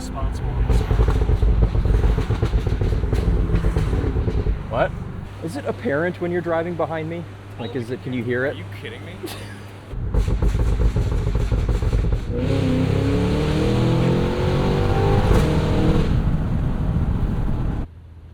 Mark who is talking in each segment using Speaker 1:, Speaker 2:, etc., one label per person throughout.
Speaker 1: responsible in this car.
Speaker 2: What? Is it apparent when you're driving behind me? Like, is it? Can you hear it?
Speaker 1: Are you kidding me?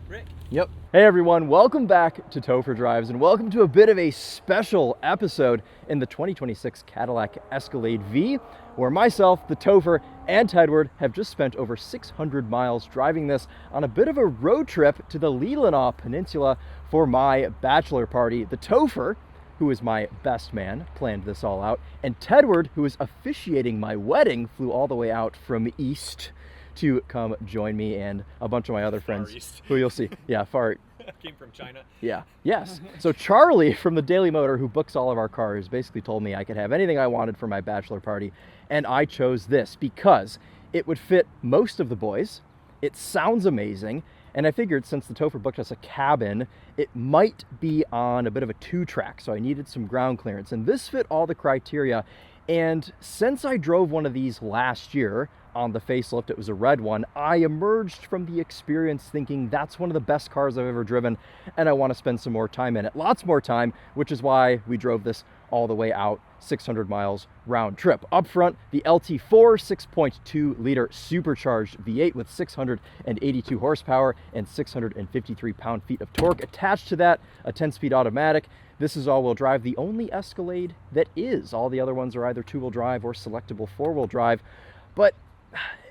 Speaker 1: Rick.
Speaker 2: Yep. Hey everyone, welcome back to Topher Drives and welcome to a bit of a special episode in the 2026 Cadillac Escalade V, where myself, the Topher, and Tedward have just spent over 600 miles driving this on a bit of a road trip to the Leelanau Peninsula for my bachelor party. The Topher, who is my best man, planned this all out, and Tedward, who is officiating my wedding, flew all the way out from East to come join me and a bunch of my other friends
Speaker 1: East.
Speaker 2: who you'll see. Yeah, far.
Speaker 1: Came from China.
Speaker 2: Yeah, yes. So Charlie from the Daily Motor, who books all of our cars, basically told me I could have anything I wanted for my bachelor party, and I chose this because it would fit most of the boys. It sounds amazing, and I figured since the Topher booked us a cabin, it might be on a bit of a 2-track, so I needed some ground clearance, and this fit all the criteria. And since I drove one of these last year on the facelift, it was a red one, I emerged from the experience thinking that's one of the best cars I've ever driven, and I want to spend some more time in it. Lots more time, which is why we drove this all the way out 600 miles round trip. Up front, the LT4 6.2 liter supercharged V8 with 682 horsepower and 653 pound-feet of torque. Attached to that, a 10-speed automatic. This is all-wheel drive, the only Escalade that is. All the other ones are either 2-wheel drive or selectable 4-wheel drive. But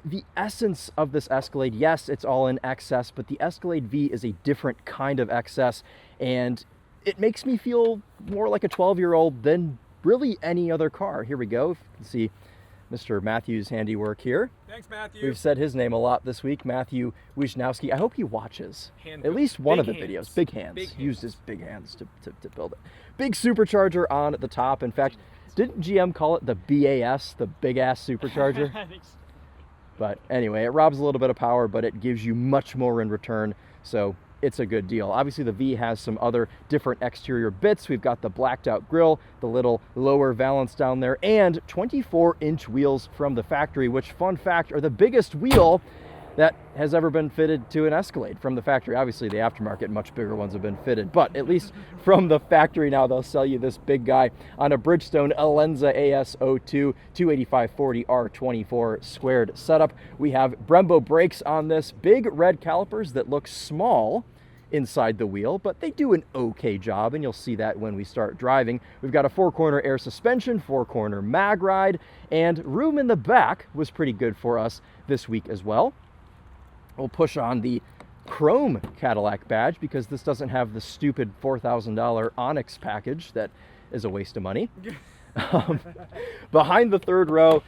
Speaker 2: the essence of this Escalade, yes, it's all in XS, but the Escalade V is a different kind of XS, and it makes me feel more like a 12-year-old than really any other car. Here we go. You can see Mr. Matthew's handiwork here.
Speaker 1: Thanks, Matthew.
Speaker 2: We've said his name a lot this week, Matthew Wisnowski. I hope he watches
Speaker 1: Hand
Speaker 2: at least one of the
Speaker 1: hands.
Speaker 2: videos. Big hands.
Speaker 1: Big hands.
Speaker 2: Used his big hands to build it. Big supercharger on the top. In fact, didn't GM call it the BAS, the big-ass supercharger?
Speaker 1: I think so.
Speaker 2: But anyway, it robs a little bit of power, but it gives you much more in return, so it's a good deal. Obviously, the V has some other different exterior bits. We've got the blacked out grille, the little lower valance down there, and 24-inch wheels from the factory, which, fun fact, are the biggest wheel that has ever been fitted to an Escalade from the factory. Obviously, the aftermarket, much bigger ones have been fitted, but at least from the factory now, they'll sell you this big guy on a Bridgestone Alenza AS02 285/40 R24 squared setup. We have Brembo brakes on this, big red calipers that look small inside the wheel, but they do an okay job, and you'll see that when we start driving. We've got a 4-corner air suspension, 4-corner mag ride, and room in the back was pretty good for us this week as well. We'll push on the chrome Cadillac badge because this doesn't have the stupid $4,000 Onyx package that is a waste of money. Behind the third row,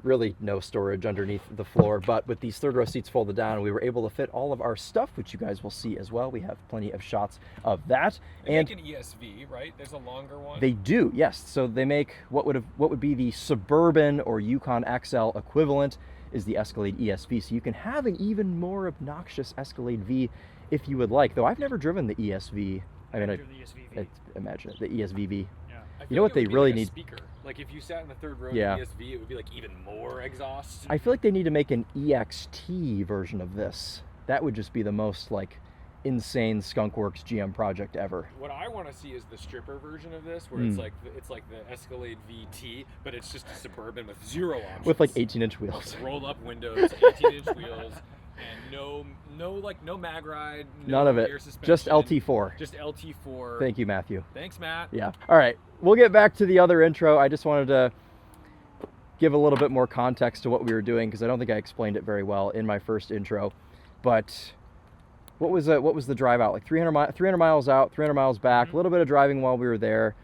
Speaker 2: really no storage underneath the floor, but with these third row seats folded down, we were able to fit all of our stuff, which you guys will see as well. We have plenty of shots of that.
Speaker 1: They
Speaker 2: And
Speaker 1: make an ESV, right? There's a longer one.
Speaker 2: they do, yes. So they make what would be the Suburban or Yukon XL equivalent is the Escalade ESV. So you can have an even more obnoxious Escalade V if you would like. Though I've never driven the ESV. I mean,
Speaker 3: The ESVV.
Speaker 2: imagine it, the ESVV.
Speaker 3: Yeah.
Speaker 1: I
Speaker 2: You
Speaker 1: feel
Speaker 2: know what
Speaker 1: like it
Speaker 2: they
Speaker 1: would be
Speaker 2: really
Speaker 1: like a
Speaker 2: need?
Speaker 1: Speaker. Like if you sat in the third row
Speaker 2: Yeah.
Speaker 1: of the ESV, it would be like even more exhaust.
Speaker 2: I feel like they need to make an EXT version of this. That would just be the most like insane skunkworks GM project ever.
Speaker 1: What I want to see is the stripper version of this, where it's like the Escalade VT, but it's just a Suburban with 0 options.
Speaker 2: With like 18-inch wheels.
Speaker 1: rolled up windows, 18-inch wheels, and no mag ride, no
Speaker 2: None of it.
Speaker 1: air suspension,
Speaker 2: Just LT4.
Speaker 1: Just LT4.
Speaker 2: Thank you, Matthew.
Speaker 1: Thanks, Matt.
Speaker 2: Yeah. All right. We'll get back to the other intro. I just wanted to give a little bit more context to what we were doing because I don't think I explained it very well in my first intro. But what was the drive out? Like 300 miles out, 300 miles back, a little bit of driving while we were there.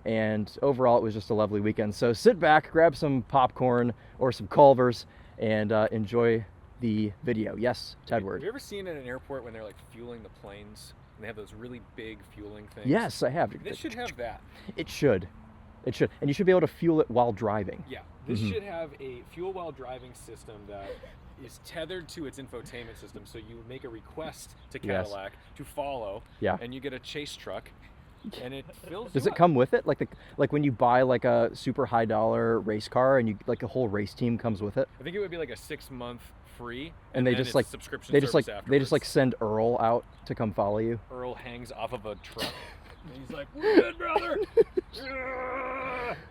Speaker 2: And overall, it was just a lovely weekend. So sit back, grab some popcorn or some Culvers, and enjoy the video. Yes, Tedward.
Speaker 1: Have you ever seen at an airport when they're like fueling the planes and they have those really big fueling things?
Speaker 2: Yes, I have.
Speaker 1: This should have that.
Speaker 2: It should. It should. And you should be able to fuel it while driving.
Speaker 1: Yeah. This should have a fuel while driving system that is tethered to its infotainment system. So you make a request to Cadillac to follow,
Speaker 2: Yeah.
Speaker 1: and you get a chase truck, and it fills.
Speaker 2: Does
Speaker 1: you
Speaker 2: it
Speaker 1: up.
Speaker 2: come with it? Like when you buy like a super high dollar race car and you like a whole race team comes with it?
Speaker 1: I think it would be like a 6-month free,
Speaker 2: And they
Speaker 1: then
Speaker 2: just
Speaker 1: it's
Speaker 2: like
Speaker 1: subscription
Speaker 2: they just like
Speaker 1: service
Speaker 2: they just like
Speaker 1: afterwards.
Speaker 2: send Earl out to come follow you.
Speaker 1: Earl hangs off of a truck. And he's like, "We're good, brother."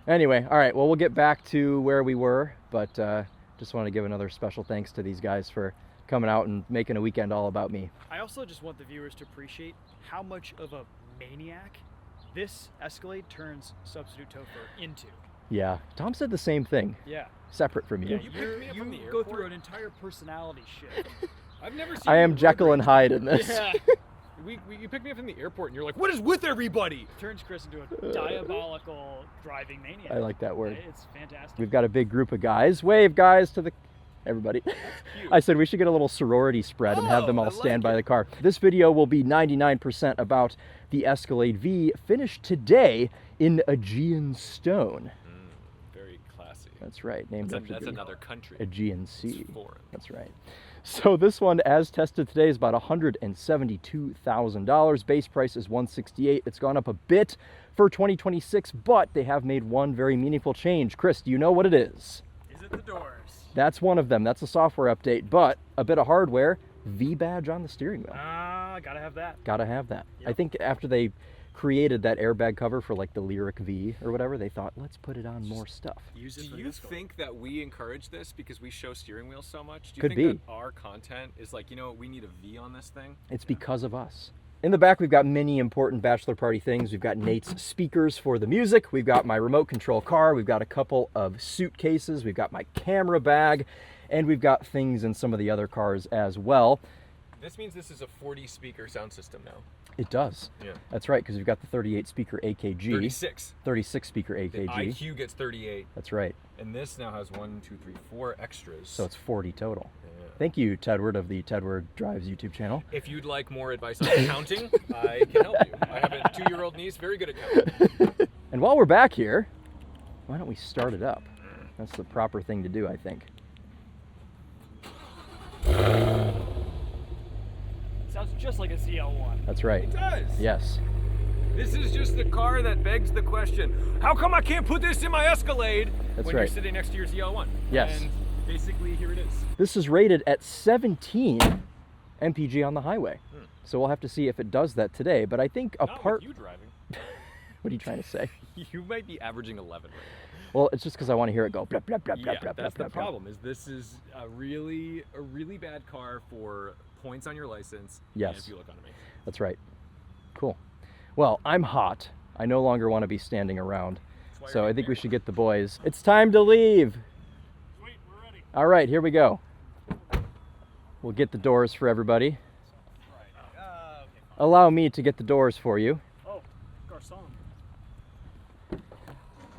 Speaker 2: Anyway, all right. Well, we'll get back to where we were, but just want to give another special thanks to these guys for coming out and making a weekend all about me.
Speaker 3: I also just want the viewers to appreciate how much of a maniac this Escalade turns Substitute Topher into.
Speaker 2: Yeah, Tom said the same thing,
Speaker 3: Yeah.
Speaker 2: separate from you.
Speaker 1: you picked me up from the
Speaker 3: go
Speaker 1: airport?
Speaker 3: through an entire personality shift.
Speaker 1: I've never seen
Speaker 2: I
Speaker 1: you
Speaker 2: am
Speaker 1: road
Speaker 2: Jekyll
Speaker 1: rage.
Speaker 2: and Hyde in this.
Speaker 1: Yeah. You picked me up from the airport and you're like, what is with everybody?
Speaker 3: Turns Chris into a diabolical driving maniac.
Speaker 2: I like that word.
Speaker 3: It's fantastic.
Speaker 2: We've got a big group of guys. Wave, guys, to the everybody.
Speaker 1: Cute.
Speaker 2: I said we should get a little sorority spread and have them
Speaker 1: Oh,
Speaker 2: all
Speaker 1: I
Speaker 2: stand
Speaker 1: like
Speaker 2: by
Speaker 1: it.
Speaker 2: the car. This video will be 99% about the Escalade V, finished today in Aegean stone.
Speaker 1: Very classy.
Speaker 2: That's right, named after
Speaker 1: That's
Speaker 2: the
Speaker 1: another country.
Speaker 2: Aegean Sea.
Speaker 1: It's foreign.
Speaker 2: That's right. So this one, as tested today, is about $172,000. Base price is $168,000. It's gone up a bit for 2026, but they have made one very meaningful change. Chris, do you know what it is?
Speaker 3: Is it the doors?
Speaker 2: That's one of them. That's a software update, but a bit of hardware. V badge on the steering wheel.
Speaker 3: Gotta have that.
Speaker 2: Gotta have that. I
Speaker 3: Yep.
Speaker 2: think after they created that airbag cover for like the Lyric V or whatever, they thought, let's put it on more stuff.
Speaker 3: Use it
Speaker 1: Do
Speaker 3: for
Speaker 1: you
Speaker 3: the Escalade.
Speaker 1: think that we encourage this because we show steering wheels so much? Do you
Speaker 2: Could
Speaker 1: think
Speaker 2: be.
Speaker 1: that our content is like, you know, we need a V on this thing?
Speaker 2: It's because of us. In the back, we've got many important bachelor party things. We've got Nate's speakers for the music. We've got my remote control car. We've got a couple of suitcases. We've got my camera bag. And we've got things in some of the other cars as well.
Speaker 1: This means this is a 40 speaker sound system now.
Speaker 2: It does.
Speaker 1: Yeah.
Speaker 2: That's right, because we've got the 38 speaker AKG.
Speaker 1: 36.
Speaker 2: 36 speaker
Speaker 1: The
Speaker 2: AKG.
Speaker 1: IQ gets 38.
Speaker 2: That's right.
Speaker 1: And this now has 1, 2, 3, 4 extras.
Speaker 2: So it's 40 total.
Speaker 1: Yeah.
Speaker 2: Thank you, Tedward of the Tedward Drives YouTube channel.
Speaker 1: If you'd like more advice on counting, I can help you. I have a 2-year-old niece, very good at counting.
Speaker 2: And while we're back here, why don't we start it up? That's the proper thing to do, I think.
Speaker 3: Sounds just like a ZL1.
Speaker 2: That's right.
Speaker 1: It does.
Speaker 2: Yes.
Speaker 1: This is just the car that begs the question, how come I can't put this in my Escalade
Speaker 2: That's
Speaker 1: when
Speaker 2: right.
Speaker 1: you're sitting next to your ZL1?
Speaker 2: Yes.
Speaker 1: And basically, here it is.
Speaker 2: This is rated at 17 mpg on the highway. So we'll have to see if it does that today. But I think
Speaker 1: Not
Speaker 2: apart...
Speaker 1: with you driving.
Speaker 2: What are you trying to say?
Speaker 1: You might be averaging 11 right
Speaker 2: Well, it's just because I want to hear it go. Blah, blah, blah,
Speaker 1: now.
Speaker 2: blah,
Speaker 1: Yeah,
Speaker 2: blah,
Speaker 1: that's
Speaker 2: blah,
Speaker 1: the
Speaker 2: blah, blah.
Speaker 1: problem. Is this is a really bad car for points on your license.
Speaker 2: Yes.
Speaker 1: And if you look under me.
Speaker 2: That's right. Cool. Well, I'm hot. I no longer want to be standing around.
Speaker 1: That's why
Speaker 2: So
Speaker 1: you're
Speaker 2: I think we
Speaker 1: there.
Speaker 2: should get the boys. It's time to leave.
Speaker 3: Sweet, we're ready.
Speaker 2: All right, here we go. We'll get the doors for everybody.
Speaker 3: Okay.
Speaker 2: Allow me to get the doors for you.
Speaker 3: Oh, Garcon.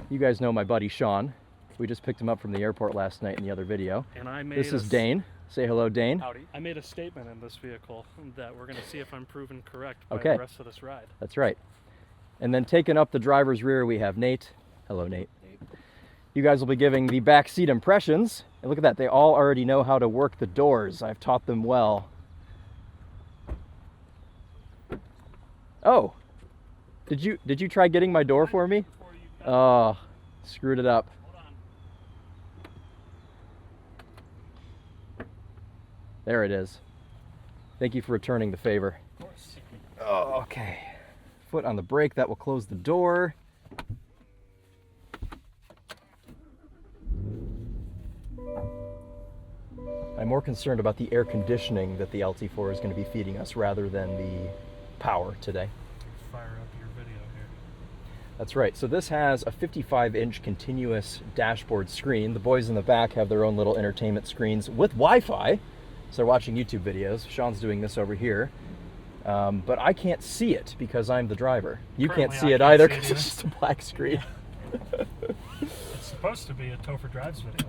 Speaker 2: You guys know my buddy Sean. We just picked him up from the airport last night in the other video.
Speaker 4: And I made
Speaker 2: This is Dane. Say hello, Dane.
Speaker 1: Howdy.
Speaker 4: I made a statement in this vehicle that we're going to see if I'm proven correct by
Speaker 2: Okay.
Speaker 4: the rest of this ride.
Speaker 2: That's right. And then taking up the driver's rear, we have Nate. Hello, Nate. You guys will be giving the back seat impressions. And look at that, they all already know how to work the doors. I've taught them well. Oh, did you try getting my door for me?
Speaker 3: Before you got
Speaker 2: Oh, screwed it up.
Speaker 3: hold on.
Speaker 2: There it is. Thank you for returning the favor.
Speaker 3: Of course.
Speaker 2: Oh, okay. Foot on the brake, that will close the door. I'm more concerned about the air conditioning that the LT4 is going to be feeding us rather than the power today.
Speaker 4: Fire up your video here.
Speaker 2: That's right. So this has a 55-inch continuous dashboard screen. The boys in the back have their own little entertainment screens with Wi-Fi. So they're watching YouTube videos. Sean's doing this over here. But I can't see it because I'm the driver. You can't
Speaker 4: Currently,
Speaker 2: see
Speaker 4: I
Speaker 2: it
Speaker 4: can't
Speaker 2: either
Speaker 4: see it
Speaker 2: because it's just a black screen.
Speaker 4: It's supposed to be a Topher Drives video.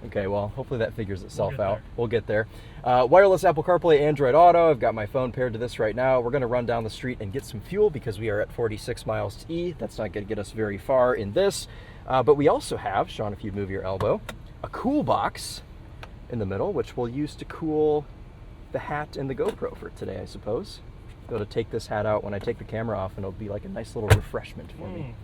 Speaker 2: Okay, well, hopefully that figures itself
Speaker 4: get
Speaker 2: out.
Speaker 4: there.
Speaker 2: We'll get there. Wireless Apple CarPlay, Android Auto. I've got my phone paired to this right now. We're going to run down the street and get some fuel because we are at 46 miles to E. That's not going to get us very far in this. But we also have, Sean, if you'd move your elbow, a cool box in the middle, which we'll use to cool the hat and the GoPro for today, I suppose. be able to take this hat out when I take the camera off, and it'll be like a nice little refreshment for me.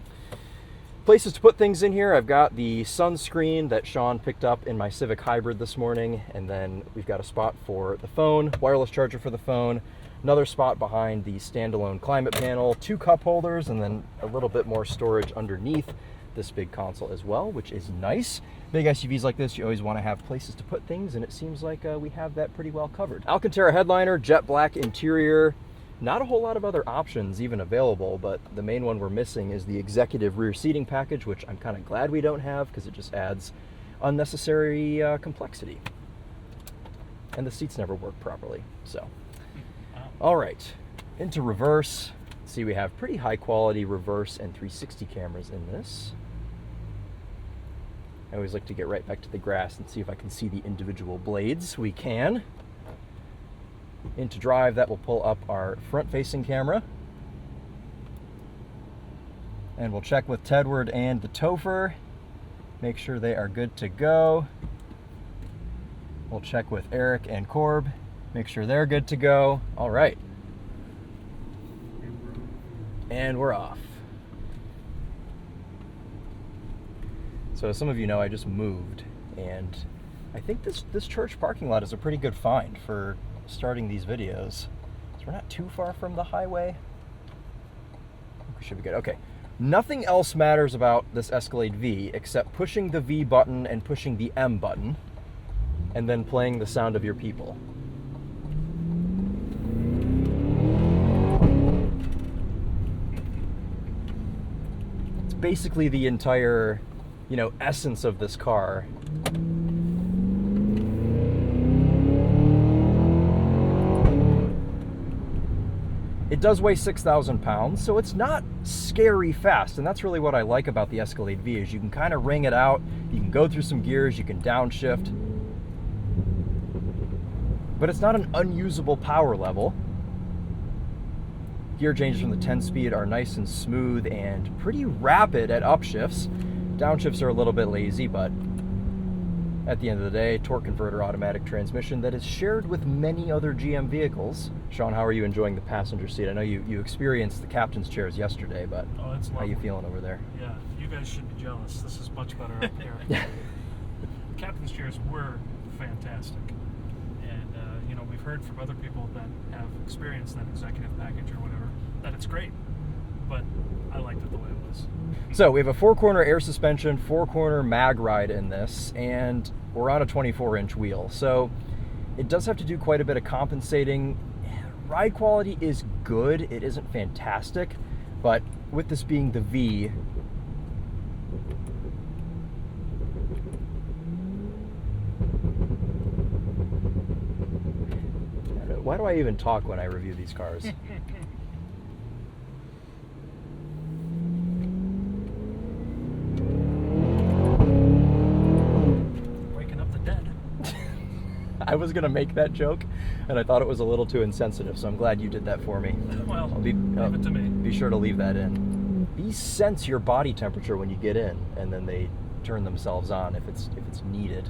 Speaker 2: Places to put things in here, I've got the sunscreen that Sean picked up in my Civic Hybrid this morning, and then we've got a spot for the phone, wireless charger for the phone, another spot behind the standalone climate panel, 2 cup holders, and then a little bit more storage underneath this big console as well, which is nice. Big SUVs like this, you always want to have places to put things, and it seems like we have that pretty well covered. Alcantara headliner, jet black interior. Not a whole lot of other options even available, but the main one we're missing is the executive rear seating package, which I'm kind of glad we don't have because it just adds unnecessary complexity. And the seats never work properly, so. All right, into reverse. See, we have pretty high quality reverse and 360 cameras in this. I always like to get right back to the grass and see if I can see the individual blades. We can. Into drive, that will pull up our front-facing camera. And we'll check with Tedward and the Topher. Make sure they are good to go. We'll check with Eric and Corb. Make sure they're good to go. All right. And we're off. So as some of you know, I just moved, and I think this church parking lot is a pretty good find for starting these videos. So we're not too far from the highway. I think we should be good. Okay. Nothing else matters about this Escalade V except pushing the V button and pushing the M button, and then playing the sound of your people. It's basically the entire, essence of this car. It does weigh 6,000 pounds, so it's not scary fast, and that's really what I like about the Escalade V, is you can kind of ring it out, you can go through some gears, you can downshift, but it's not an unusable power level. Gear changes from the 10-speed are nice and smooth and pretty rapid at upshifts. Downshifts are a little bit lazy, but at the end of the day, torque converter automatic transmission that is shared with many other GM vehicles. Sean, how are you enjoying the passenger seat? I know you experienced the captain's chairs yesterday, but
Speaker 4: it's
Speaker 2: how are you feeling over there?
Speaker 4: Yeah, you guys should be jealous. This is much better up here. The captain's chairs were fantastic. And, we've heard from other people that have experienced that executive package or whatever, that it's great. But I liked it the way it was.
Speaker 2: So we have a 4-corner air suspension, 4-corner mag ride in this, and we're on a 24-inch wheel. So it does have to do quite a bit of compensating. Ride quality is good. It isn't fantastic, but with this being the V, why do I even talk when I review these cars? I was going to make that joke, and I thought it was a little too insensitive, so I'm glad you did that for me.
Speaker 4: Well, leave it to me.
Speaker 2: Be sure to leave that in. These sense your body temperature when you get in, and then they turn themselves on if it's needed.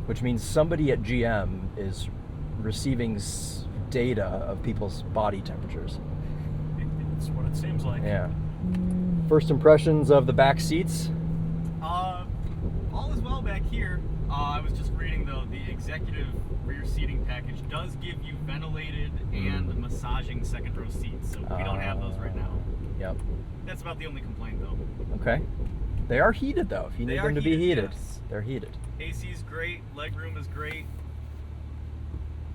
Speaker 2: Which means somebody at GM is receiving data of people's body temperatures.
Speaker 4: It's what it seems like.
Speaker 2: Yeah. First impressions of the back seats?
Speaker 5: All is well back here. I was just reading though, the executive rear seating package does give you ventilated and massaging second row seats, so we don't have those right now.
Speaker 2: Yep.
Speaker 5: That's about the only complaint though.
Speaker 2: Okay. They are heated though, if you need them to be heated.
Speaker 5: Yes.
Speaker 2: They're heated.
Speaker 5: AC's great, legroom is great.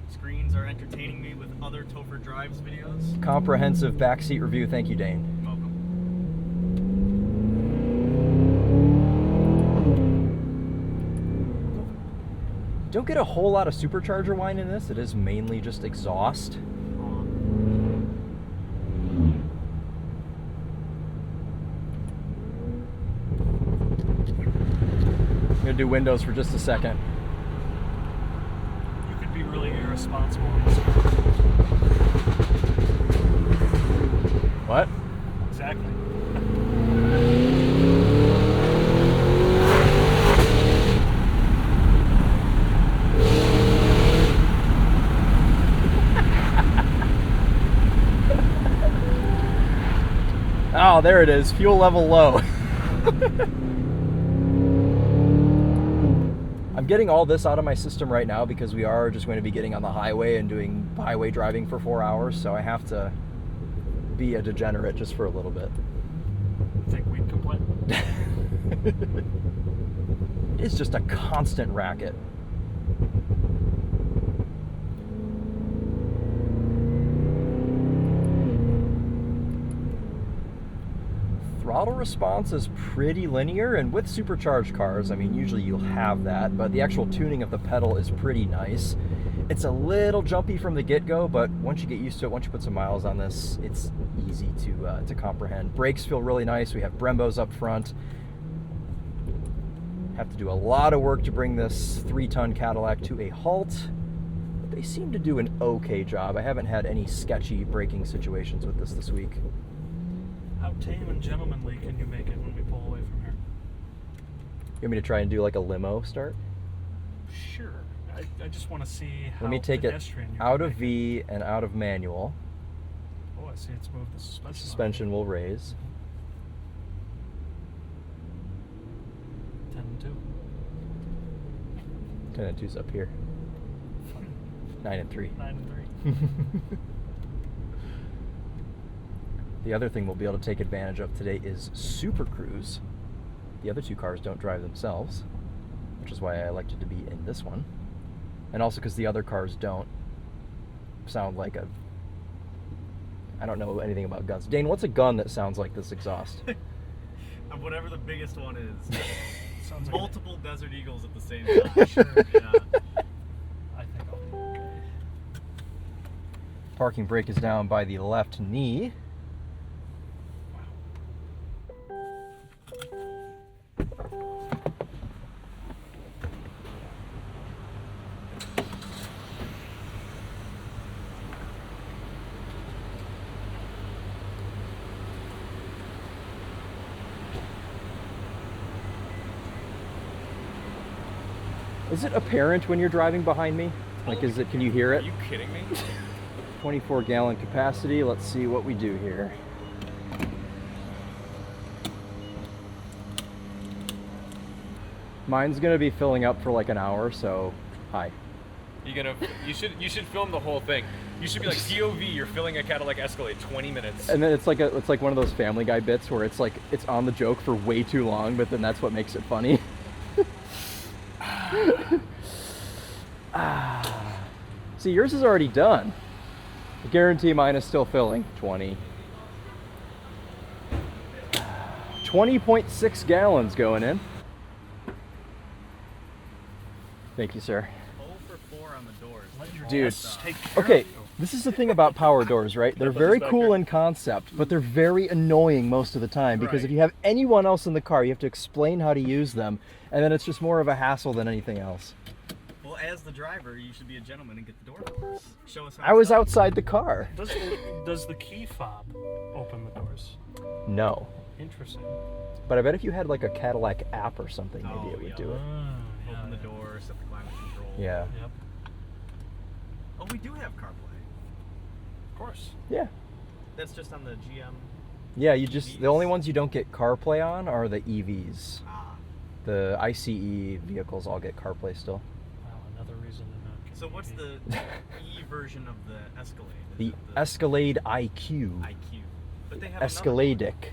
Speaker 5: Screens are entertaining me with other Topher Drives videos.
Speaker 2: Comprehensive backseat review, thank you, Dane.
Speaker 5: Welcome.
Speaker 2: Don't get a whole lot of supercharger whine in this. It is mainly just exhaust. I'm gonna do windows for just a second.
Speaker 4: You could be really irresponsible in this car.
Speaker 2: What?
Speaker 4: Exactly.
Speaker 2: Oh, there it is. Fuel level low. I'm getting all this out of my system right now because we are just going to be getting on the highway and doing highway driving for 4 hours, so I have to be a degenerate just for a little bit.
Speaker 4: Think we'd complain?
Speaker 2: It's just a constant racket. Throttle response is pretty linear, and with supercharged cars, I mean, usually you'll have that, but the actual tuning of the pedal is pretty nice. It's a little jumpy from the get-go, but once you get used to it, once you put some miles on this, it's easy to comprehend. Brakes feel really nice. We have Brembos up front. Have to do a lot of work to bring this 3-ton Cadillac to a halt, but they seem to do an okay job. I haven't had any sketchy braking situations with this week.
Speaker 4: How tame and gentlemanly can you make it when we pull away from here?
Speaker 2: You want me to try and do like a limo start?
Speaker 4: Sure. I just want to see how
Speaker 2: Let me take it
Speaker 4: pedestrian you
Speaker 2: out
Speaker 4: can
Speaker 2: of
Speaker 4: make
Speaker 2: V and out of manual.
Speaker 4: it. Oh, I see it's moved the suspension.
Speaker 2: The suspension will raise.
Speaker 4: 10 and 2.
Speaker 2: 10 and 2's up here. 9 and 3.
Speaker 4: 9 and 3.
Speaker 2: The other thing we'll be able to take advantage of today is Super Cruise. The other 2 cars don't drive themselves, which is why I elected to be in this one. And also because the other cars don't sound like a... I don't know anything about guns. Dane, what's a gun that sounds like this exhaust?
Speaker 5: Whatever the biggest one is.
Speaker 4: Sounds like
Speaker 5: Multiple Desert Eagles at the same time.
Speaker 4: Sure.
Speaker 5: Yeah.
Speaker 4: I think I'll be okay.
Speaker 2: Parking brake is down by the left knee. Is it apparent when you're driving behind me? Like, is it, can you hear
Speaker 1: Are
Speaker 2: it?
Speaker 1: you kidding me?
Speaker 2: 24 gallon capacity. Let's see what we do here. Mine's gonna be filling up for like an hour, so hi.
Speaker 1: You should film the whole thing. You should be like POV. You're filling a Cadillac Escalade, 20 minutes.
Speaker 2: And then it's like one of those Family Guy bits where it's like it's on the joke for way too long, but then that's what makes it funny. See, yours is already done. I guarantee mine is still filling. 20.6 gallons going in. Thank you, sir.
Speaker 5: 0 for 4 on the doors.
Speaker 4: Let your
Speaker 2: Dude,
Speaker 4: guests take care
Speaker 2: Okay,
Speaker 4: of you.
Speaker 2: this is the thing about power doors, right? They're very cool in concept, but they're very annoying most of the time because if
Speaker 5: Right.
Speaker 2: you have anyone else in the car, you have to explain how to use them, and then it's just more of a hassle than anything else.
Speaker 5: Well, as the driver, you should be a gentleman and get the door doors. Show us how
Speaker 2: I was
Speaker 5: it's done.
Speaker 2: outside the car.
Speaker 4: Does the key fob open the doors?
Speaker 2: No.
Speaker 4: Interesting.
Speaker 2: But I bet if you had like a Cadillac app or something, maybe
Speaker 5: Oh,
Speaker 2: it would
Speaker 5: yeah.
Speaker 2: do it.
Speaker 5: Open the door, set the climate control.
Speaker 2: Yeah.
Speaker 4: Yep.
Speaker 5: Oh, we do have CarPlay.
Speaker 4: Of course.
Speaker 2: Yeah.
Speaker 5: That's just on the GM.
Speaker 2: Yeah, the only ones you don't get CarPlay on are the EVs.
Speaker 5: Ah.
Speaker 2: The ICE vehicles all get CarPlay still.
Speaker 4: Wow, another reason to not get
Speaker 5: So what's
Speaker 4: EV.
Speaker 5: the E version of the Escalade? Is
Speaker 2: The
Speaker 5: it
Speaker 2: Escalade IQ.
Speaker 5: IQ. But they have
Speaker 2: Escaladic.
Speaker 5: another one.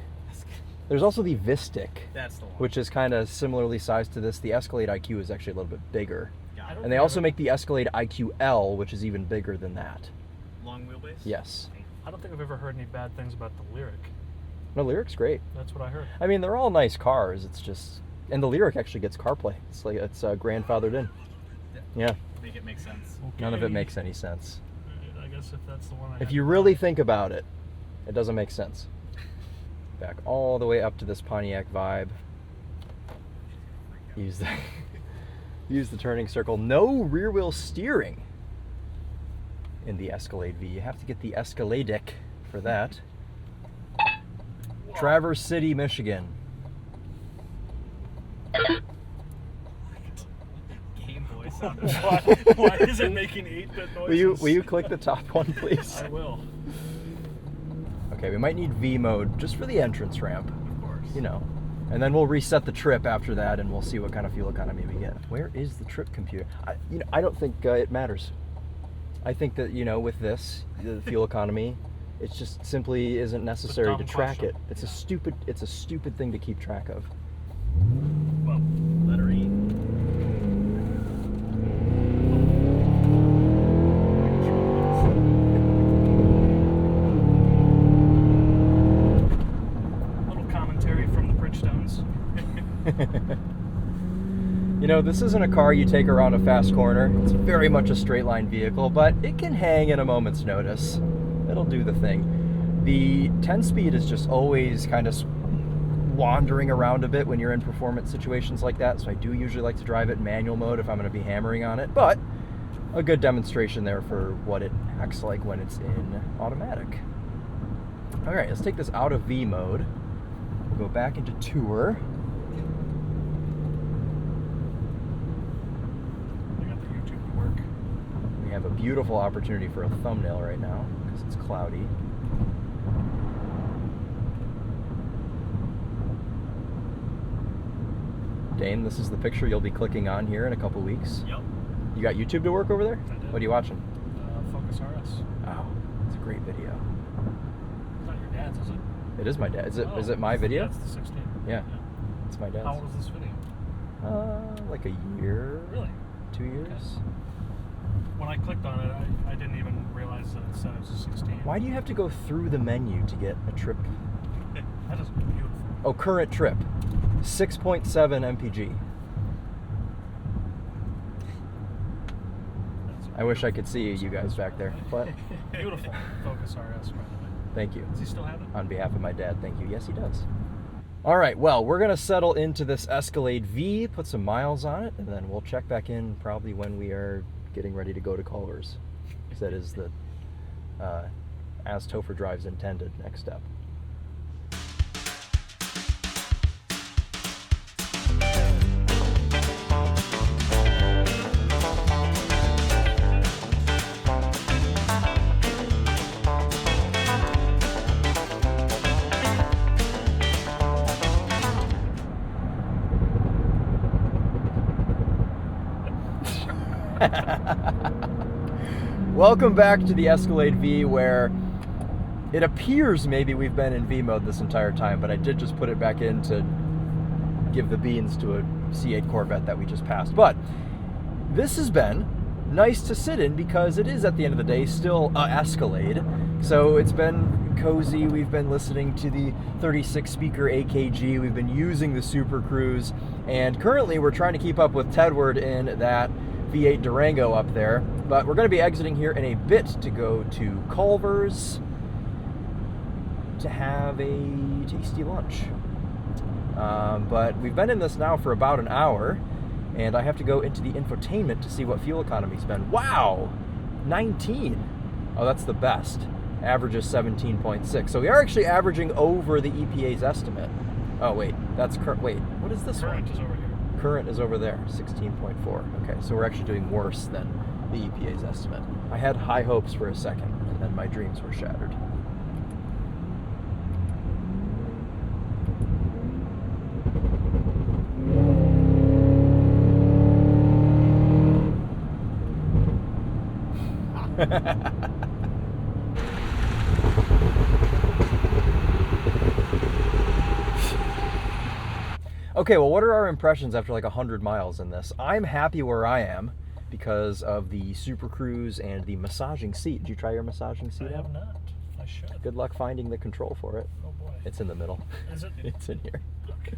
Speaker 2: There's also the Vistic,
Speaker 5: That's the one.
Speaker 2: which is kind of similarly sized to this. The Escalade IQ is actually a little bit bigger.
Speaker 5: Got it.
Speaker 2: And they also make the Escalade IQL, which is even bigger than that.
Speaker 5: Long wheelbase?
Speaker 2: Yes.
Speaker 4: I don't think I've ever heard any bad things about the Lyric.
Speaker 2: No, Lyric's great.
Speaker 4: That's what I heard.
Speaker 2: I mean, they're all nice cars. It's just, and the Lyric actually gets CarPlay. It's like it's grandfathered in. Yeah,
Speaker 5: Make it make sense.
Speaker 2: none of it
Speaker 4: Okay.
Speaker 2: makes any sense.
Speaker 4: I guess if that's the one I
Speaker 2: If
Speaker 4: had
Speaker 2: you
Speaker 4: to
Speaker 2: really
Speaker 4: buy.
Speaker 2: think about it, it doesn't make sense. Back all the way up to this Pontiac vibe. Use the use the turning circle. No rear wheel steering in the Escalade V. You have to get the Escaladic for that. Traverse City, Michigan.
Speaker 5: Game Boy sound
Speaker 4: Why is it making 8-bit noises?
Speaker 2: Will you click the top one, please?
Speaker 4: I will.
Speaker 2: Okay, Okay, we might need V mode just for the entrance ramp,
Speaker 5: Of course.
Speaker 2: you know. And then we'll reset the trip after that, and we'll see what kind of fuel economy we get. Where is the trip computer? I don't think it matters. I think that, you know, with this, the fuel economy, it just simply isn't necessary to track it. It's a stupid thing to keep track of.
Speaker 5: Well, letter E.
Speaker 4: Little commentary from the Bridgestones.
Speaker 2: You know, this isn't a car you take around a fast corner. It's very much a straight line vehicle, but it can hang at a moment's notice. It'll do the thing. The 10-speed is just always kind of wandering around a bit when you're in performance situations like that, so I do usually like to drive it in manual mode if I'm going to be hammering on it, but a good demonstration there for what it acts like when it's in automatic. All right, let's take this out of V mode. We'll go back into Tour. We have a beautiful opportunity for a thumbnail right now because it's cloudy. Dane, this is the picture you'll be clicking on here in a couple weeks.
Speaker 5: Yep.
Speaker 2: You got YouTube to work over there?
Speaker 4: I did.
Speaker 2: What are you watching?
Speaker 4: Focus RS.
Speaker 2: Oh, it's a great video.
Speaker 4: It's not your dad's, is it?
Speaker 2: It is my dad. Is
Speaker 4: Oh,
Speaker 2: it my video?
Speaker 4: That's the 16.
Speaker 2: Yeah. It's my dad's.
Speaker 4: How old is this video?
Speaker 2: Like a year.
Speaker 4: Really?
Speaker 2: 2 years.
Speaker 4: Okay. When I clicked on it, I didn't even realize that it said it was a 16.
Speaker 2: Why do you have to go through the menu to get a trip?
Speaker 4: That is beautiful.
Speaker 2: Oh, current trip. 6.7 mpg. I wish I could see you guys back there, but
Speaker 4: Beautiful Focus RS, by the way.
Speaker 2: thank you.
Speaker 4: Does he still have it?
Speaker 2: On behalf of my dad, thank you. Yes, he does. All right, well, we're gonna settle into this Escalade V, put some miles on it, and then we'll check back in probably when we are getting ready to go to Culver's. Because that is the as Topher drives intended next step. Welcome back to the Escalade V, where it appears maybe we've been in V mode this entire time, but I did just put it back in to give the beans to a C8 Corvette that we just passed. But this has been nice to sit in because it is, at the end of the day, still a Escalade. So it's been cozy. We've been listening to the 36 speaker AKG. We've been using the Super Cruise, and currently we're trying to keep up with Tedward in that V8 Durango up there, but we're going to be exiting here in a bit to go to Culver's to have a tasty lunch. But we've been in this now for about an hour, and I have to go into the infotainment to see what fuel economy's been. Wow, 19. Oh, that's the best. Average is 17.6. So we are actually averaging over the EPA's estimate. Oh wait, that's current. Wait, what is this
Speaker 4: Current
Speaker 2: one?
Speaker 4: is over here.
Speaker 2: Current is over there, 16.4. Okay, so we're actually doing worse than the EPA's estimate. I had high hopes for a second, and then my dreams were shattered. Okay, well, what are our impressions after like 100 miles in this? I'm happy where I am because of the Super Cruise and the massaging seat. Did you try your massaging seat
Speaker 4: I
Speaker 2: out?
Speaker 4: have not. I should.
Speaker 2: Good luck finding the control for it.
Speaker 4: Oh boy.
Speaker 2: It's in the middle.
Speaker 4: Is it?
Speaker 2: It's in here.
Speaker 4: Okay.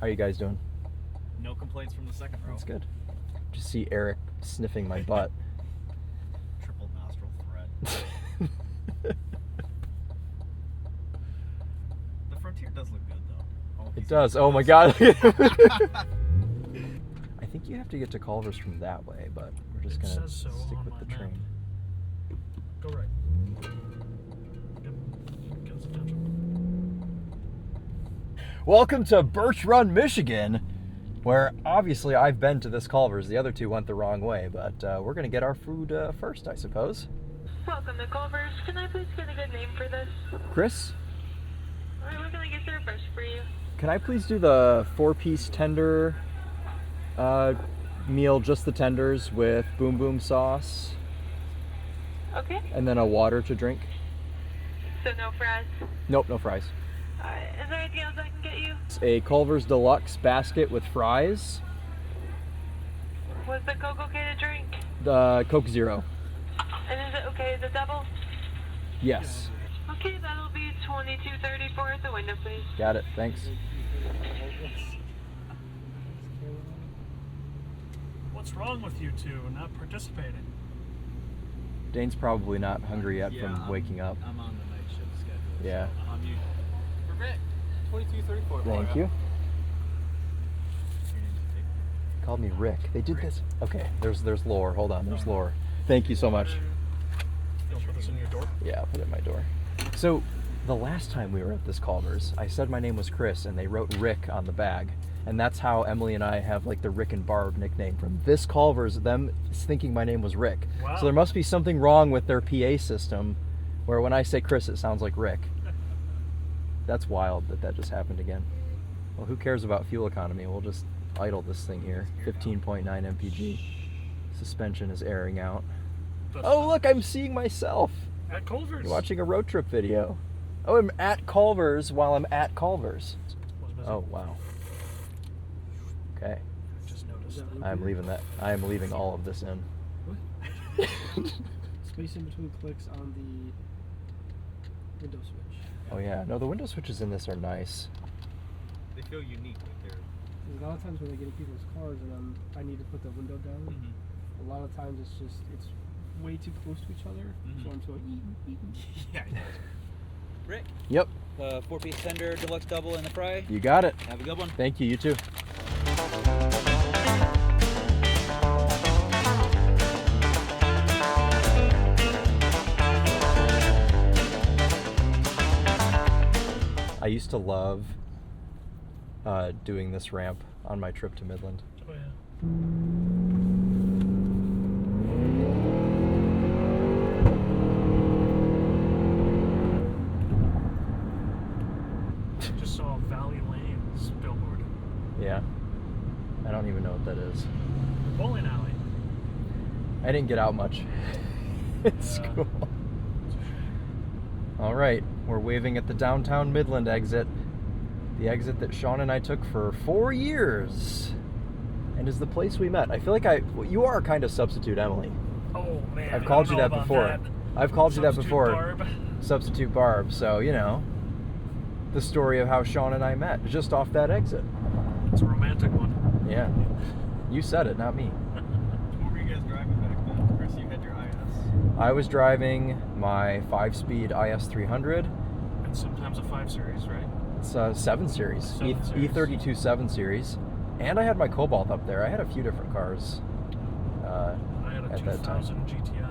Speaker 2: How are you guys doing?
Speaker 5: No complaints from the second row.
Speaker 2: That's good. Just see Eric sniffing my butt.
Speaker 5: Triple nostril threat. The Frontier does look good though.
Speaker 2: It does. Oh my god. I think you have to get to Culver's from that way, but we're just
Speaker 4: It
Speaker 2: gonna
Speaker 4: says so
Speaker 2: stick
Speaker 4: on
Speaker 2: with the
Speaker 4: my map.
Speaker 2: train.
Speaker 4: Go right. Get his attention.
Speaker 2: Welcome to Birch Run, Michigan, where obviously I've been to this Culver's. The other two went the wrong way, but we're gonna get our food first, I suppose.
Speaker 6: Welcome to Culver's. Can I please get a good name for this?
Speaker 2: Chris,
Speaker 6: Alright, what can I get served first for you?
Speaker 2: can I please do the 4-piece tender meal, just the tenders with boom boom sauce,
Speaker 6: Okay.
Speaker 2: and then a water to drink?
Speaker 6: So no fries.
Speaker 2: Nope, no fries.
Speaker 6: Alright, is there anything else I can get you?
Speaker 2: It's a Culver's Deluxe basket with fries,
Speaker 6: Was the Coke okay to drink?
Speaker 2: the Coke Zero.
Speaker 6: And is it okay as a double?
Speaker 2: Yes.
Speaker 6: Okay, that'll be $22.34 at the window, please.
Speaker 2: Got it, thanks.
Speaker 4: What's wrong with you two not participating?
Speaker 2: Dane's probably not hungry yet from waking up.
Speaker 5: I'm on the night shift schedule.
Speaker 2: Yeah.
Speaker 5: So I'm usually.
Speaker 1: Rick, 2234.
Speaker 2: Thank you. Called me Rick. They did this. Okay, there's lore. Hold on, there's lore. Thank you so much.
Speaker 4: You'll put this in your door?
Speaker 2: Yeah, I'll put it in my door. So, the last time we were at this Culver's, I said my name was Chris, and they wrote Rick on the bag. And that's how Emily and I have like the Rick and Barb nickname from this Culver's, them thinking my name was Rick.
Speaker 4: Wow.
Speaker 2: So there must be something wrong with their PA system, where when I say Chris, it sounds like Rick. That's wild that just happened again. Well, who cares about fuel economy? We'll just idle this thing here. 15.9 mpg. Suspension is airing out. Oh, look, I'm seeing myself.
Speaker 4: At Culver's.
Speaker 2: You're watching a road trip video. Oh, I'm at Culver's while I'm at Culver's. Oh, wow. Okay.
Speaker 4: Just noticed.
Speaker 2: I'm leaving that. I am leaving all of this in.
Speaker 7: Space in between clicks on the window switch.
Speaker 2: Oh, yeah. No, the window switches in this are nice.
Speaker 5: They feel unique with their.
Speaker 7: Because a lot of times when I get in people's cars and I need to put the window down, a lot of times it's way too close to each other, so I'm going
Speaker 5: Yeah.
Speaker 8: Rick,
Speaker 2: Yep.
Speaker 8: 4-piece tender, deluxe double, and the fry.
Speaker 2: You got it.
Speaker 8: Have a good one.
Speaker 2: Thank you. You too. I used to love doing this ramp on my trip to Midland.
Speaker 4: Oh, yeah. Just saw Valley Lanes billboard.
Speaker 2: Yeah. I don't even know what that is.
Speaker 4: Bowling alley.
Speaker 2: I didn't get out much in school. All right, we're waving at the downtown Midland exit. The exit that Sean and I took for 4 years. And is the place we met. I feel like you are kind of substitute Emily.
Speaker 4: Oh, man.
Speaker 2: I've
Speaker 4: I
Speaker 2: called
Speaker 4: don't
Speaker 2: you
Speaker 4: know
Speaker 2: that
Speaker 4: about
Speaker 2: before.
Speaker 4: that.
Speaker 2: I've called you that
Speaker 4: Substitute
Speaker 2: before.
Speaker 4: Barb.
Speaker 2: Substitute Barb. So, you know, the story of how Sean and I met, just off that exit.
Speaker 4: It's a romantic one.
Speaker 2: Yeah. You said it, not me.
Speaker 5: What were you guys driving back then? Chris, you had your IS.
Speaker 2: I was driving my 5-speed IS 300.
Speaker 4: And sometimes a 5 Series, right?
Speaker 2: It's a 7 Series.
Speaker 4: 7 Series.
Speaker 2: E32 7 Series. And I had my Cobalt up there. I had a few different cars
Speaker 4: I had a
Speaker 2: at that time.
Speaker 4: 2000 GTI.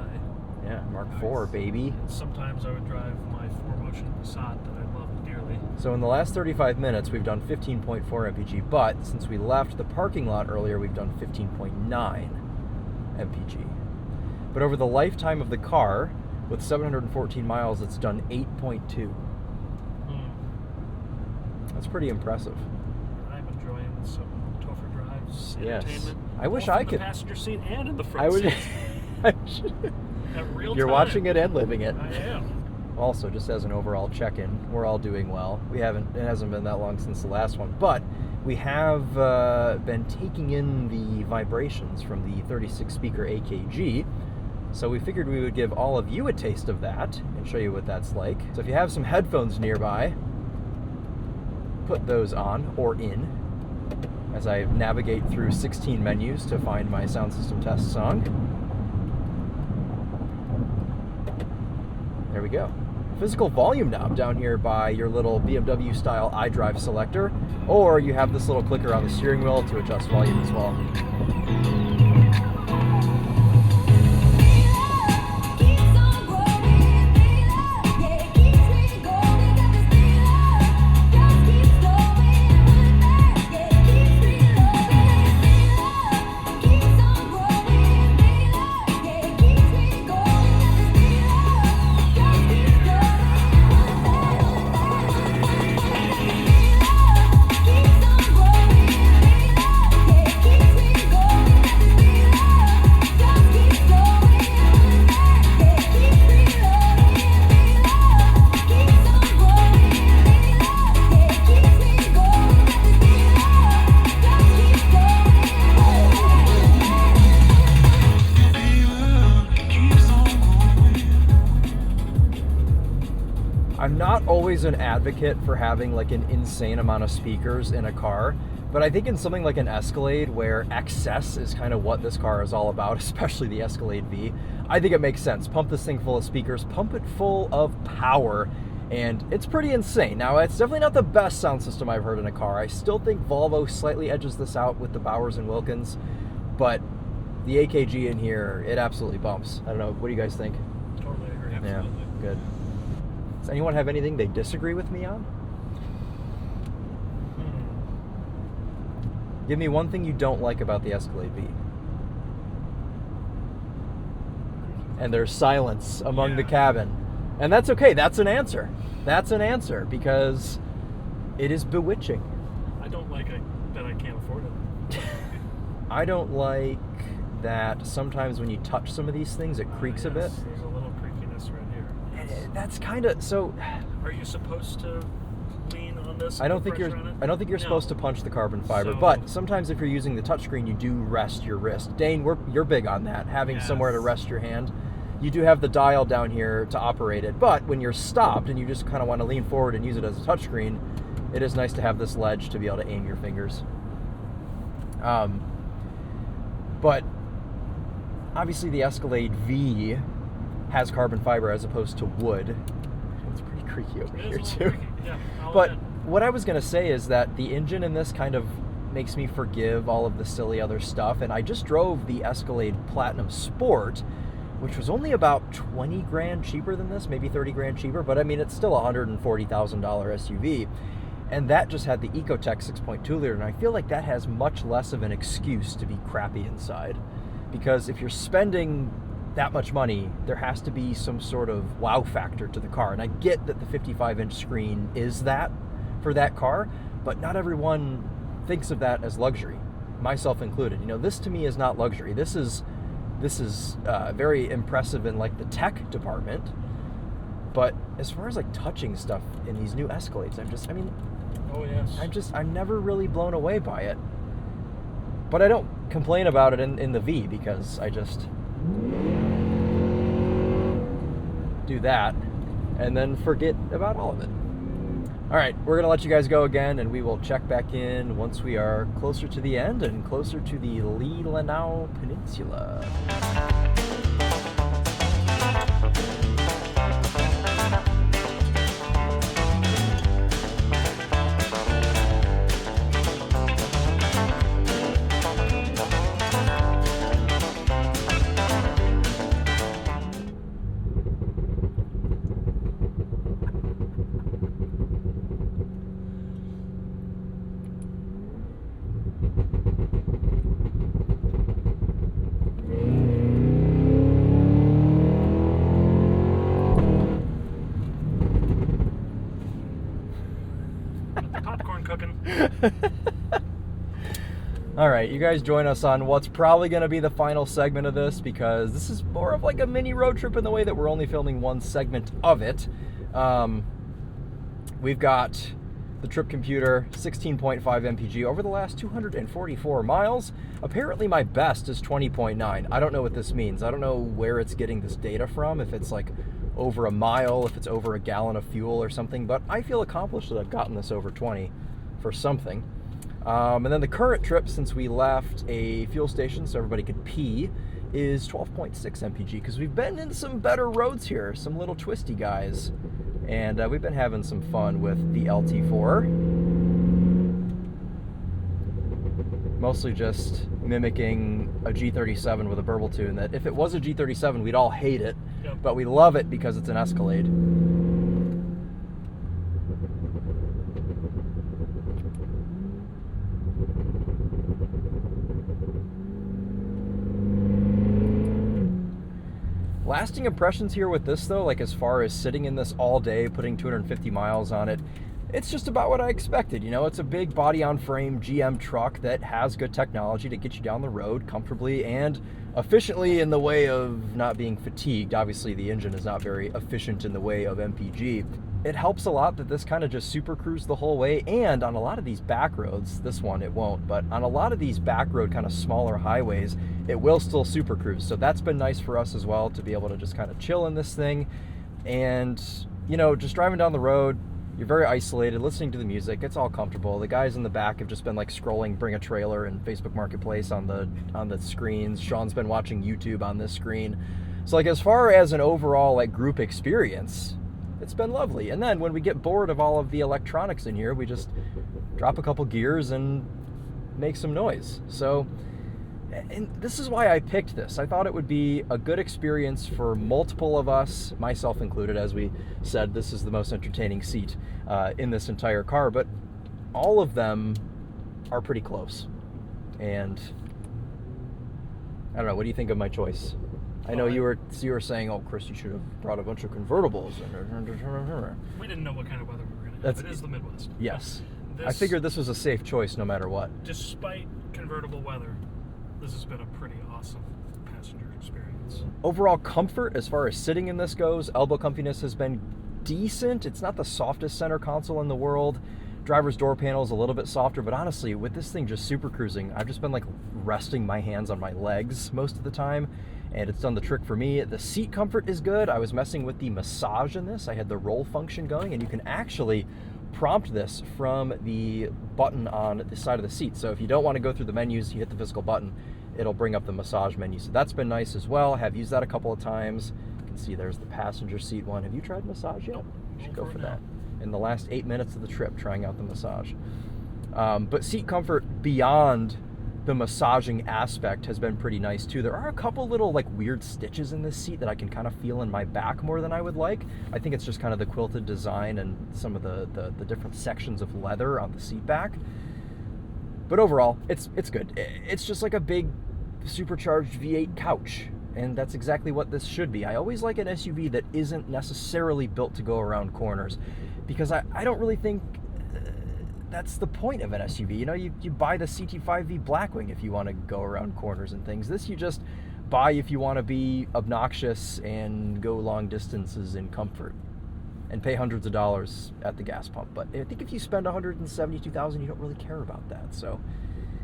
Speaker 2: Yeah, Mark IV, baby.
Speaker 4: Sometimes I would drive my 4Motion Passat that I love dearly.
Speaker 2: So in the last 35 minutes, we've done 15.4 mpg, but since we left the parking lot earlier, we've done 15.9 mpg. But over the lifetime of the car, with 714 miles, it's done 8.2. That's pretty impressive.
Speaker 4: I'm enjoying some Topher drives,
Speaker 2: Yes.
Speaker 4: entertainment.
Speaker 2: I wish
Speaker 4: both
Speaker 2: I
Speaker 4: in
Speaker 2: could-
Speaker 4: the passenger seat and in the front
Speaker 2: I would.
Speaker 4: seat.
Speaker 2: I should-
Speaker 4: At real
Speaker 2: You're
Speaker 4: time.
Speaker 2: watching it and living it.
Speaker 4: I am.
Speaker 2: Also, just as an overall check-in, we're all doing well. It hasn't been that long since the last one, but we have been taking in the vibrations from the 36-speaker AKG, so we figured we would give all of you a taste of that and show you what that's like. So if you have some headphones nearby, put those on or in as I navigate through 16 menus to find my sound system test song. There we go. Physical volume knob down here by your little BMW style iDrive selector, or you have this little clicker on the steering wheel to adjust volume as well. always an advocate for having like an insane amount of speakers in a car, but I think in something like an Escalade where excess is kind of what this car is all about, especially the Escalade V, I think it makes sense. Pump this thing full of speakers, pump it full of power, and it's pretty insane. Now, it's definitely not the best sound system I've heard in a car. I still think Volvo slightly edges this out with the Bowers and Wilkins, but the AKG in here, it absolutely bumps. I don't know, what do you guys think?
Speaker 4: Totally agree.
Speaker 2: Yeah, good. Does anyone have anything they disagree with me on? Give me one thing you don't like about the Escalade V. And there's silence among the cabin. And that's okay, that's an answer. That's an answer, because it is bewitching.
Speaker 4: I don't like that I can't afford it.
Speaker 2: I don't like that sometimes when you touch some of these things, it creaks a bit.
Speaker 4: There's a little creakiness right here.
Speaker 2: And that's kind of, so...
Speaker 4: Are you supposed to lean on this?
Speaker 2: I don't think you're supposed to punch the carbon fiber, but sometimes if you're using the touchscreen, you do rest your wrist. Dane, you're big on that, having somewhere to rest your hand. You do have the dial down here to operate it, but when you're stopped and you just kind of want to lean forward and use it as a touchscreen, it is nice to have this ledge to be able to aim your fingers. But obviously the Escalade V has carbon fiber as opposed to wood. It's pretty creaky over here too.
Speaker 4: Yeah,
Speaker 2: but what I was going to say is that the engine in this kind of makes me forgive all of the silly other stuff, and I just drove the Escalade Platinum Sport, which was only about 20 grand cheaper than this, maybe 30 grand cheaper, but I mean, it's still a $140,000 SUV. And that just had the iykyk 6.2 liter, and I feel like that has much less of an excuse to be crappy inside. Because if you're spending that much money, there has to be some sort of wow factor to the car. And I get that the 55-inch screen is that for that car, but not everyone thinks of that as luxury, myself included. You know, this to me is not luxury. This is very impressive in like the tech department, but as far as like touching stuff in these new Escalades, I'm never really blown away by it. But I don't complain about it in the V, because I just do that and then forget about all of it. All right, we're gonna let you guys go again, and we will check back in once we are closer to the end and closer to the Leelanau Peninsula. All right, you guys join us on what's probably going to be the final segment of this, because this is more of like a mini road trip in the way that we're only filming one segment of it. We've got the trip computer, 16.5 mpg over the last 244 miles. Apparently my best is 20.9. I don't know what this means. I don't know where it's getting this data from, if it's like over a mile, if it's over a gallon of fuel or something, but I feel accomplished that I've gotten this over 20 for something. And then the current trip, since we left a fuel station so everybody could pee, is 12.6 mpg, because we've been in some better roads here, some little twisty guys, and we've been having some fun with the LT4. Mostly just mimicking a G37 with a burble tune, that if it was a G37, we'd all hate it, but we love it because it's an Escalade. Lasting impressions here with this though, like as far as sitting in this all day, putting 250 miles on it, it's just about what I expected. You know, it's a big body on frame GM truck that has good technology to get you down the road comfortably and efficiently in the way of not being fatigued. Obviously the engine is not very efficient in the way of MPG. It helps a lot that this kind of just super cruised the whole way, and on a lot of these back roads, this one it won't, but on a lot of these back road kind of smaller highways, it will still super cruise. So that's been nice for us as well, to be able to just kind of chill in this thing. And, you know, just driving down the road, You're very isolated, listening to the music. It's all comfortable. The guys in the back have just been like scrolling Bring a Trailer and Facebook Marketplace on the screens. Sean's been watching YouTube on this screen. So like as far as an overall like group experience, it's been lovely. And then when we get bored of all of the electronics in here, we just drop a couple gears and make some noise. So, and this is why I picked this. I thought it would be a good experience for multiple of us, myself included. As we said, this is the most entertaining seat in this entire car, but all of them are pretty close. And I don't know, what do you think of my choice? I know you were saying, oh, Chris, you should have brought a bunch of convertibles.
Speaker 4: We didn't know what kind of weather we were going to have. It is the Midwest.
Speaker 2: Yes. I figured this was a safe choice no matter what.
Speaker 4: Despite convertible weather, this has been a pretty awesome passenger experience.
Speaker 2: Overall comfort, as far as sitting in this goes, elbow comfiness has been decent. It's not the softest center console in the world. Driver's door panel is a little bit softer, but honestly, with this thing just super cruising, I've just been like resting my hands on my legs most of the time, and it's done the trick for me. The seat comfort is good. I was messing with the massage in this. I had the roll function going, and you can actually prompt this from the button on the side of the seat. So if you don't want to go through the menus, you hit the physical button, it'll bring up the massage menu. So that's been nice as well. I have used that a couple of times. You can see there's the passenger seat one. Have you tried massage yet? You should go for that. In the last 8 minutes of the trip, trying out the massage. But seat comfort beyond the massaging aspect has been pretty nice too. There are a couple little like weird stitches in this seat that I can kind of feel in my back more than I would like. I think it's just kind of the quilted design and some of the different sections of leather on the seat back. But overall, it's good. It's just like a big supercharged V8 couch, and that's exactly what this should be. I always like an SUV that isn't necessarily built to go around corners, because I don't really think that's the point of an SUV. You know, you buy the CT5V Blackwing if you want to go around corners and things. This you just buy if you want to be obnoxious and go long distances in comfort and pay hundreds of dollars at the gas pump. But I think if you spend $172,000, you don't really care about that. So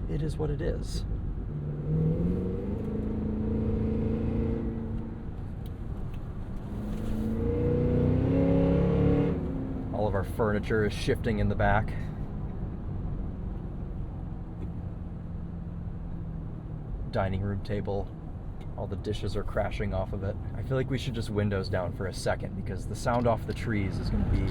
Speaker 2: it is what it is. All of our furniture is shifting in the back. Dining room table, all the dishes are crashing off of it. I feel like we should just windows down for a second, because the sound off the trees is going to be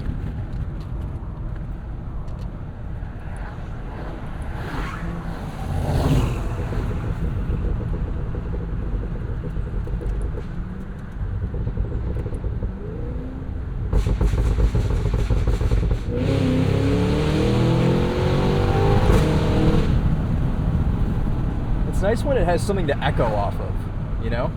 Speaker 2: It's nice when it has something to echo off of, you know?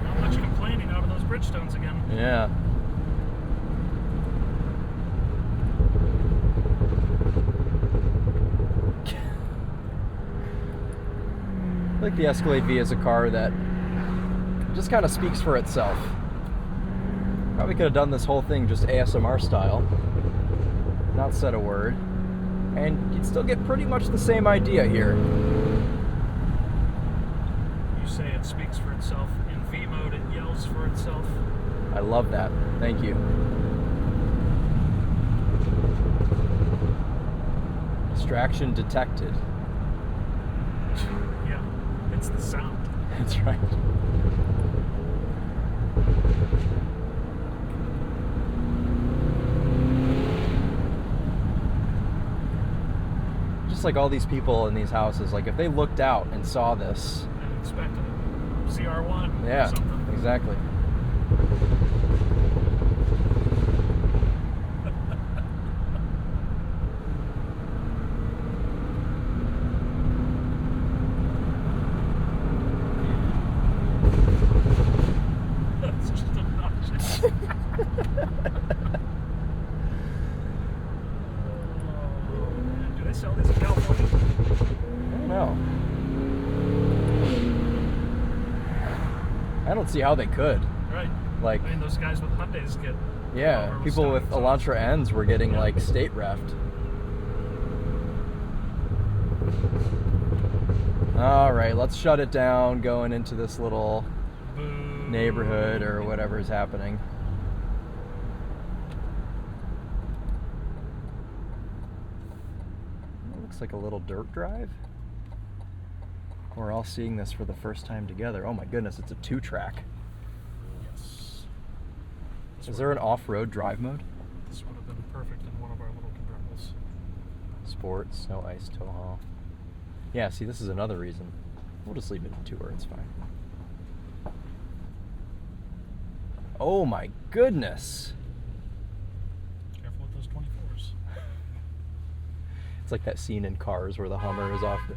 Speaker 4: Not much complaining out of those Bridgestones again.
Speaker 2: Yeah. I think the Escalade V is a car that just kind of speaks for itself. Probably could have done this whole thing just ASMR style, not said a word, and you'd still get pretty much the same idea here.
Speaker 4: You say it speaks for itself. In V mode, it yells for itself.
Speaker 2: I love that. Thank you. Distraction detected.
Speaker 4: Yeah, it's the sound.
Speaker 2: That's right. Just like all these people in these houses, like if they looked out and saw this.
Speaker 4: And expected a CR1
Speaker 2: Yeah,
Speaker 4: or something.
Speaker 2: exactly.
Speaker 4: That's just obnoxious. Do they sell these in California?
Speaker 2: I don't know. I don't see how they could.
Speaker 4: Right.
Speaker 2: Like,
Speaker 4: I mean, those guys with Hyundais get
Speaker 2: Yeah,
Speaker 4: Culver was
Speaker 2: people with
Speaker 4: stunning.
Speaker 2: Elantra ends were getting like state refed. All right, let's shut it down going into this little
Speaker 4: Boo.
Speaker 2: neighborhood or whatever is happening. It looks like a little dirt drive. We're all seeing this for the first time together. Oh my goodness, it's a 2-track.
Speaker 4: Yes.
Speaker 2: Is there an off-road drive mode?
Speaker 4: This would have been perfect in one of our little convertibles.
Speaker 2: Sport, snow, ice, tow haul. Yeah, see, this is another reason. We'll just leave it in tour, it's fine. Oh my goodness.
Speaker 4: Careful with those 24s.
Speaker 2: It's like that scene in Cars where the Hummer is off the...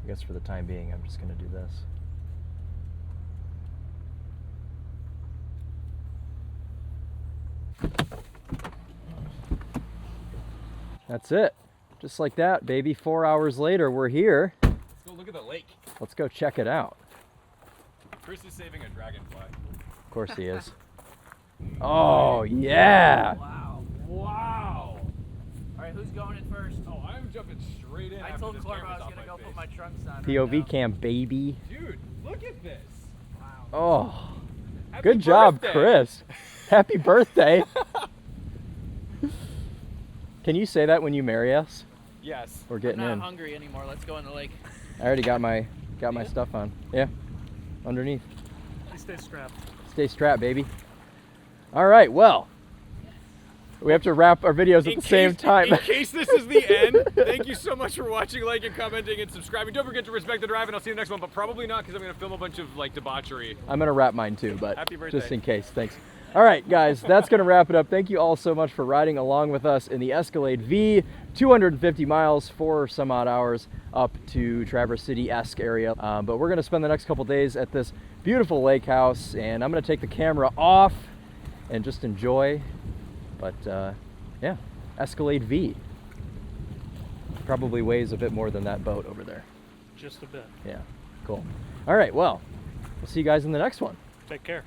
Speaker 2: I guess for the time being, I'm just gonna do this. That's it. Just like that, baby. 4 hours later, we're here.
Speaker 1: Let's go look at the lake.
Speaker 2: Let's go check it out.
Speaker 1: Chris is saving a dragonfly.
Speaker 2: Of course he is. Oh, yeah.
Speaker 8: Wow.
Speaker 1: Wow.
Speaker 8: All right, who's going in first?
Speaker 1: Oh, I'm jumping straight in.
Speaker 8: I
Speaker 1: after
Speaker 8: told
Speaker 1: this
Speaker 8: Culver I
Speaker 1: camera's
Speaker 8: was
Speaker 1: off
Speaker 8: gonna
Speaker 1: my
Speaker 8: go
Speaker 1: face.
Speaker 8: put my trunks on.
Speaker 2: POV
Speaker 8: right now.
Speaker 2: cam, baby.
Speaker 1: Dude, look at this.
Speaker 2: Oh,
Speaker 1: Happy
Speaker 2: good job,
Speaker 1: birthday.
Speaker 2: Chris. Happy birthday. Can you say that when you marry us?
Speaker 1: Yes.
Speaker 2: We're
Speaker 8: I'm
Speaker 2: getting
Speaker 8: not
Speaker 2: in.
Speaker 8: hungry anymore. Let's go in the lake.
Speaker 2: I already got my stuff on. Yeah, underneath.
Speaker 4: Please stay strapped.
Speaker 2: Stay strapped, baby. All right, well, we have to wrap our videos at the same time.
Speaker 1: In case this is the end, thank you so much for watching, liking, commenting, and subscribing. Don't forget to respect the drive, and I'll see you in the next one, but probably not because I'm going to film a bunch of like debauchery.
Speaker 2: I'm gonna wrap mine too, but
Speaker 1: Happy birthday.
Speaker 2: just in case. Thanks. All right, guys, that's gonna wrap it up. Thank you all so much for riding along with us in the Escalade V, 250 miles, 4 some odd hours up to Traverse City-esque area. But we're gonna spend the next couple days at this beautiful lake house, and I'm gonna take the camera off and just enjoy. But yeah, Escalade V. Probably weighs a bit more than that boat over there.
Speaker 4: Just a bit.
Speaker 2: Yeah, cool. All right, well, we'll see you guys in the next one.
Speaker 4: Take care.